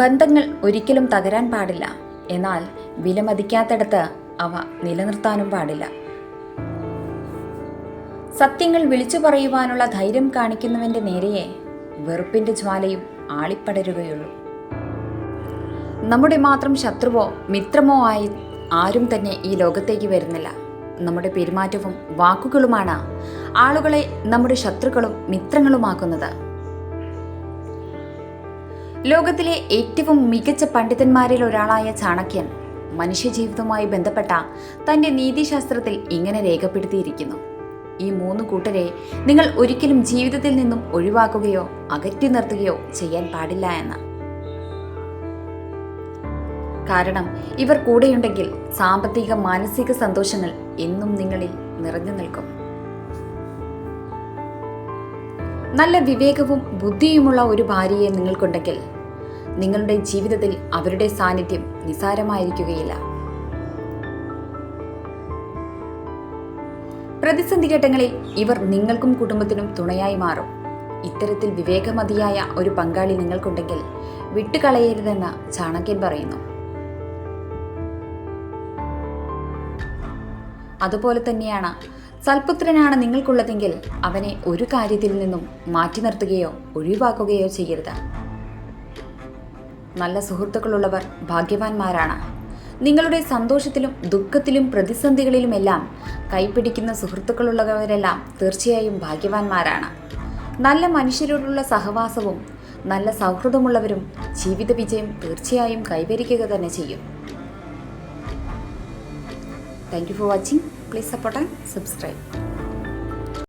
ബന്ധങ്ങൾ ഒരിക്കലും തകരാൻ പാടില്ല. എന്നാൽ വിലമതിക്കാത്തിടത്ത് അവ നിലനിർത്താനും പാടില്ല. സത്യങ്ങൾ വിളിച്ചു പറയുവാനുള്ള ധൈര്യം കാണിക്കുന്നവന്റെ നേരെയേ വെറുപ്പിന്റെ ജ്വാലയും ആളിപ്പടരുകയുള്ളൂ. നമ്മുടെ മാത്രം ശത്രുവോ മിത്രമോ ആയി ആരും തന്നെ ഈ ലോകത്തേക്ക് വരുന്നില്ല. നമ്മുടെ പെരുമാറ്റവും വാക്കുകളുമാണ് ആളുകളെ നമ്മുടെ ശത്രുക്കളും മിത്രങ്ങളുമാക്കുന്നത്. ലോകത്തിലെ ഏറ്റവും മികച്ച പണ്ഡിതന്മാരിൽ ഒരാളായ ചാണക്യൻ മനുഷ്യജീവിതവുമായി ബന്ധപ്പെട്ട തൻ്റെ നീതിശാസ്ത്രത്തിൽ ഇങ്ങനെ രേഖപ്പെടുത്തിയിരിക്കുന്നു: ഈ 3 കൂട്ടരെ നിങ്ങൾ ഒരിക്കലും ജീവിതത്തിൽ നിന്നും ഒഴിവാക്കുകയോ അകറ്റി നിർത്തുകയോ ചെയ്യാൻ പാടില്ല എന്ന്. കാരണം ഇവർ കൂടെയുണ്ടെങ്കിൽ സാമ്പത്തിക മാനസിക സന്തോഷങ്ങൾ എന്നും നിങ്ങളിൽ നിറഞ്ഞു നിൽക്കും. നല്ല വിവേകവും ബുദ്ധിയുമുള്ള ഒരു ഭാര്യയെ നിങ്ങൾക്കുണ്ടെങ്കിൽ നിങ്ങളുടെ ജീവിതത്തിൽ അവരുടെ സാന്നിധ്യം നിസ്സാരമായിരിക്കുകയില്ല. പ്രതിസന്ധി ഘട്ടങ്ങളിൽ ഇവർ നിങ്ങൾക്കും കുടുംബത്തിനും തുണയായി മാറും. ഇത്തരത്തിൽ വിവേകമതിയായ ഒരു പങ്കാളി നിങ്ങൾക്കുണ്ടെങ്കിൽ വിട്ടുകളയരുതെന്ന് ചാണക്യൻ പറയുന്നു. അതുപോലെ തന്നെയാണ് സൽപുത്രനാണ് നിങ്ങൾക്കുള്ളതെങ്കിൽ അവനെ ഒരു കാര്യത്തിൽ നിന്നും മാറ്റി നിർത്തുകയോ ഒഴിവാക്കുകയോ ചെയ്യരുത്. നല്ല സുഹൃത്തുക്കളുള്ളവർ ഭാഗ്യവാന്മാരാണ്. നിങ്ങളുടെ സന്തോഷത്തിലും ദുഃഖത്തിലും പ്രതിസന്ധികളിലുമെല്ലാം കൈപിടിക്കുന്ന സുഹൃത്തുക്കളുള്ളവരെല്ലാം തീർച്ചയായും ഭാഗ്യവാന്മാരാണ്. നല്ല മനുഷ്യരോടുള്ള സഹവാസവും നല്ല സൗഹൃദമുള്ളവരും ജീവിത വിജയം തീർച്ചയായും കൈവരിക്കുക തന്നെ ചെയ്യും. Thank you for watching. Please support and subscribe.